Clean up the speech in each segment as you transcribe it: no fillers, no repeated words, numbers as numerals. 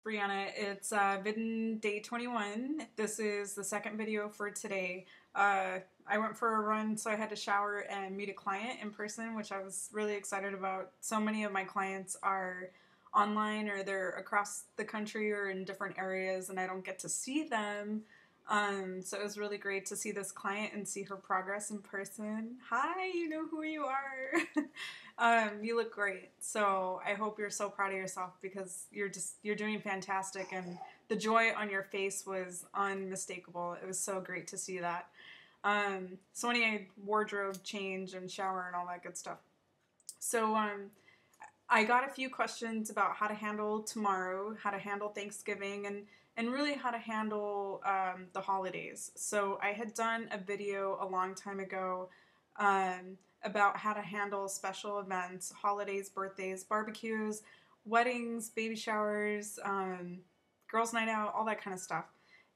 Brianna. It's VEDN day 21. This is the second video for today. I went for a run, so I had to shower and meet a client in person, which I was really excited about. So many of my clients are online, or they're across the country or in different areas, and I don't get to see them. So it was really great to see this client and see her progress in person. Hi, you know who you are. You look great. So I hope you're so proud of yourself, because you're doing fantastic, and the joy on your face was unmistakable. It was so great to see that. So any wardrobe change and shower and all that good stuff. So I got a few questions about how to handle tomorrow, how to handle Thanksgiving, and really how to handle the holidays. So I had done a video a long time ago about how to handle special events, holidays, birthdays, barbecues, weddings, baby showers, girls' night out, all that kind of stuff.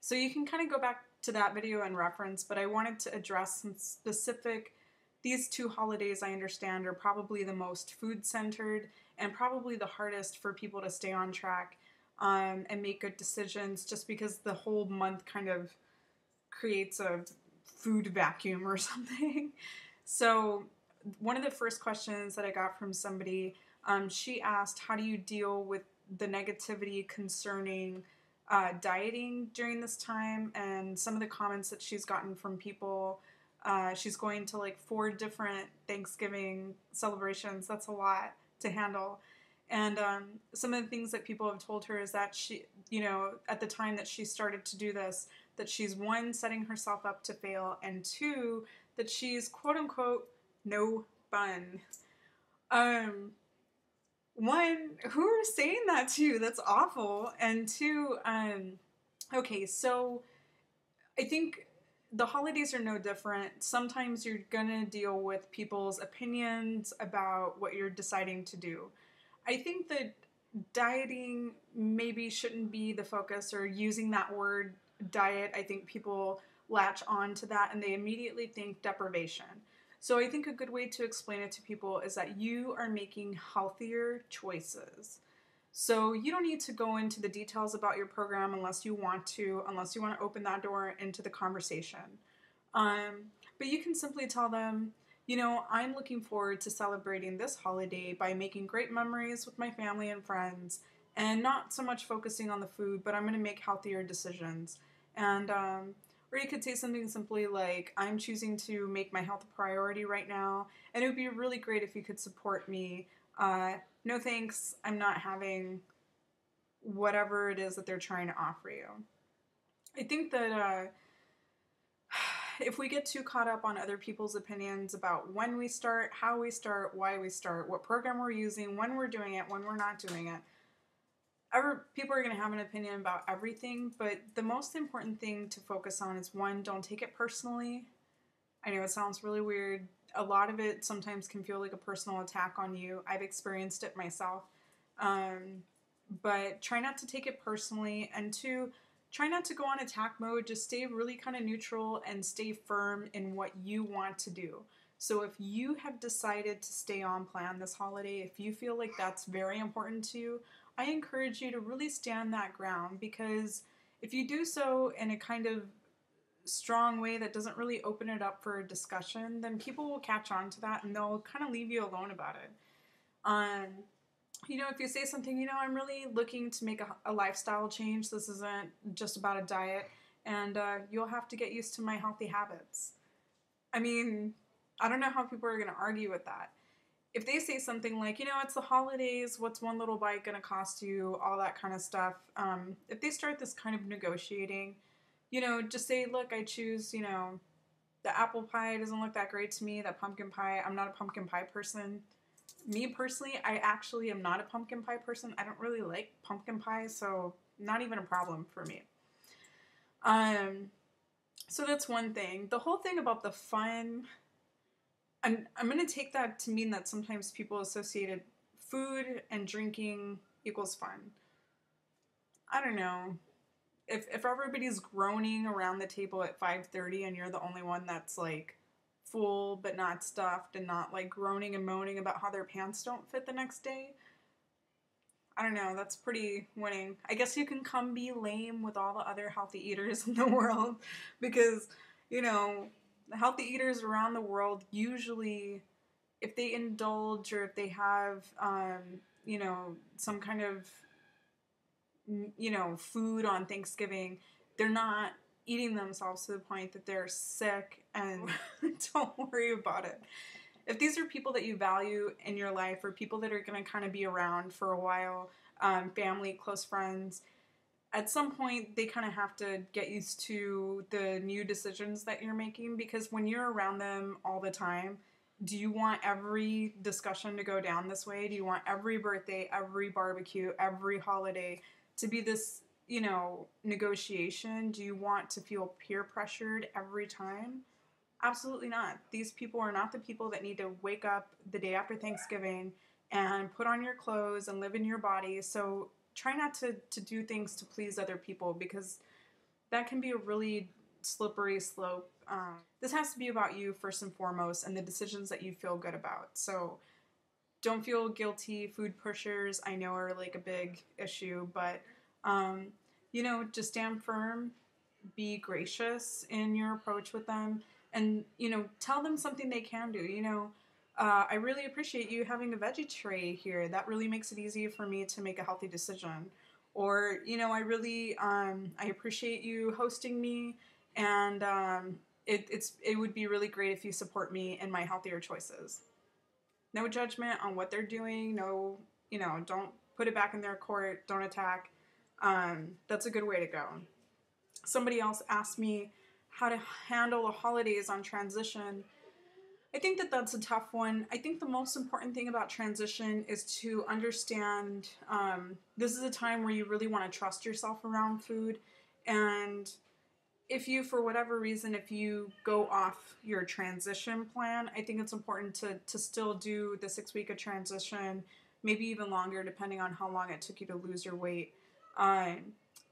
So you can kind of go back to that video and reference, but I wanted to address some specific. These two holidays, I understand, are probably the most food-centered and probably the hardest for people to stay on track and make good decisions, just because the whole month kind of creates a food vacuum or something. So one of the first questions that I got from somebody, she asked, how do you deal with the negativity concerning dieting during this time? And some of the comments that she's gotten from people, she's going to like 4 different Thanksgiving celebrations. That's a lot to handle. And some of the things that people have told her is that she, at the time that she started to do this, that she's 1, setting herself up to fail, and 2, that she's quote unquote no fun. 1, who are saying that to you? That's awful. And 2, okay, so I think the holidays are no different. Sometimes you're gonna deal with people's opinions about what you're deciding to do. I think that dieting maybe shouldn't be the focus, or using that word diet. I think people latch on to that and they immediately think deprivation. So I think a good way to explain it to people is that you are making healthier choices. So you don't need to go into the details about your program unless you want to open that door into the conversation. But you can simply tell them, I'm looking forward to celebrating this holiday by making great memories with my family and friends, and not so much focusing on the food, but I'm going to make healthier decisions. And or you could say something simply like, I'm choosing to make my health a priority right now, and it would be really great if you could support me. No thanks, I'm not having whatever it is that they're trying to offer you. I think that if we get too caught up on other people's opinions about when we start, how we start, why we start, what program we're using, when we're doing it, when we're not doing it, people are going to have an opinion about everything, but the most important thing to focus on is, 1, don't take it personally. I know it sounds really weird. A lot of it sometimes can feel like a personal attack on you. I've experienced it myself. But try not to take it personally. And 2, try not to go on attack mode. Just stay really kind of neutral and stay firm in what you want to do. So if you have decided to stay on plan this holiday, if you feel like that's very important to you, I encourage you to really stand that ground, because if you do so in a kind of strong way that doesn't really open it up for a discussion, then people will catch on to that and they'll kind of leave you alone about it. If you say something, I'm really looking to make a lifestyle change. This isn't just about a diet, and you'll have to get used to my healthy habits. I mean, I don't know how people are going to argue with that. If they say something like, it's the holidays, what's one little bite going to cost you, all that kind of stuff. If they start this kind of negotiating, just say, look, I choose, the apple pie doesn't look that great to me, that pumpkin pie, I'm not a pumpkin pie person. Me personally, I actually am not a pumpkin pie person. I don't really like pumpkin pie, so not even a problem for me. So that's one thing. The whole thing about the fun, I'm going to take that to mean that sometimes people associated food and drinking equals fun. I don't know. If everybody's groaning around the table at 5:30 and you're the only one that's like full but not stuffed and not like groaning and moaning about how their pants don't fit the next day, I don't know, that's pretty winning. I guess you can come be lame with all the other healthy eaters in the world because, you know, the healthy eaters around the world usually, if they indulge or if they have, you know, some kind of, you know, food on Thanksgiving, they're not eating themselves to the point that they're sick and don't worry about it. If these are people that you value in your life or people that are going to kind of be around for a while, family, close friends, at some point they kind of have to get used to the new decisions that you're making, because when you're around them all the time, do you want every discussion to go down this way? Do you want every birthday, every barbecue, every holiday to be this, you know, negotiation? Do you want to feel peer pressured every time? Absolutely not. These people are not the people that need to wake up the day after Thanksgiving and put on your clothes and live in your body. So try not to do things to please other people, because that can be a really slippery slope. This has to be about you first and foremost and the decisions that you feel good about. So don't feel guilty. Food pushers, I know, are like a big issue, but you know, just stand firm, be gracious in your approach with them, and, you know, tell them something they can do. You know, I really appreciate you having a veggie tray here. That really makes it easy for me to make a healthy decision. Or, you know, I really, I appreciate you hosting me, and it would be really great if you support me in my healthier choices. No judgment on what they're doing. No, you know, don't put it back in their court. Don't attack. That's a good way to go. Somebody else asked me how to handle the holidays on transition. I think that that's a tough one. I think the most important thing about transition is to understand this is a time where you really want to trust yourself around food. And if you, for whatever reason, if you go off your transition plan, I think it's important to still do the 6 week of transition, maybe even longer, depending on how long it took you to lose your weight.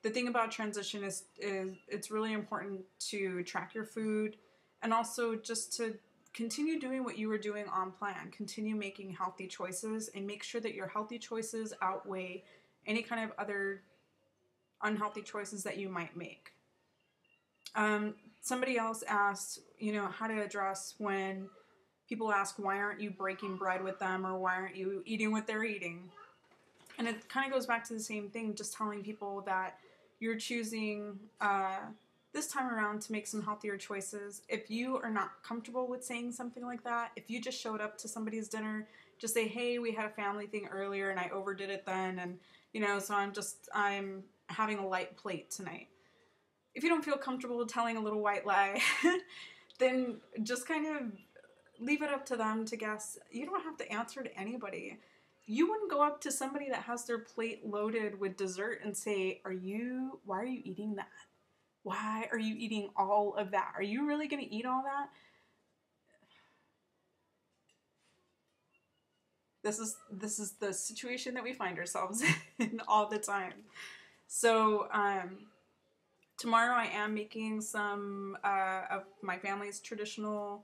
The thing about transition is it's really important to track your food, and also just to continue doing what you were doing on plan. Continue making healthy choices and make sure that your healthy choices outweigh any kind of other unhealthy choices that you might make. Somebody else asked, you know, how to address when people ask, why aren't you breaking bread with them, or why aren't you eating what they're eating? And it kind of goes back to the same thing, just telling people that you're choosing this time around to make some healthier choices. If you are not comfortable with saying something like that, if you just showed up to somebody's dinner, just say, hey, we had a family thing earlier and I overdid it then, and, you know, so I'm having a light plate tonight. If you don't feel comfortable telling a little white lie, then just kind of leave it up to them to guess. You don't have to answer to anybody. You wouldn't go up to somebody that has their plate loaded with dessert and say, why are you eating that? Why are you eating all of that? Are you really going to eat all that? This is the situation that we find ourselves in all the time. So, tomorrow I am making some of my family's traditional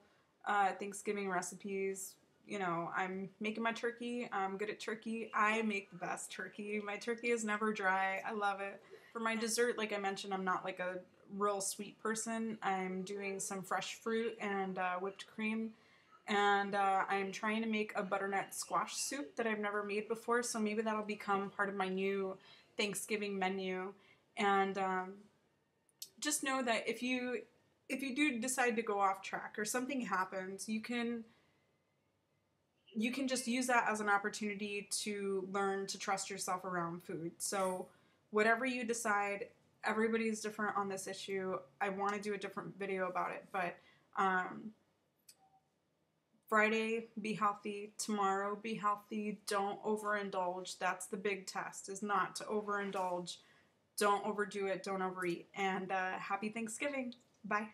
Thanksgiving recipes. You know, I'm making my turkey. I'm good at turkey. I make the best turkey. My turkey is never dry. I love it. For my dessert, like I mentioned, I'm not like a real sweet person. I'm doing some fresh fruit and whipped cream. And I'm trying to make a butternut squash soup that I've never made before. So maybe that'll become part of my new Thanksgiving menu. And just know that if you do decide to go off track or something happens, you can just use that as an opportunity to learn to trust yourself around food. So whatever you decide, everybody's different on this issue. I want to do a different video about it, but Friday, be healthy. Tomorrow, be healthy. Don't overindulge. That's the big test, is not to overindulge. Don't overdo it. Don't overeat. And happy Thanksgiving. Bye.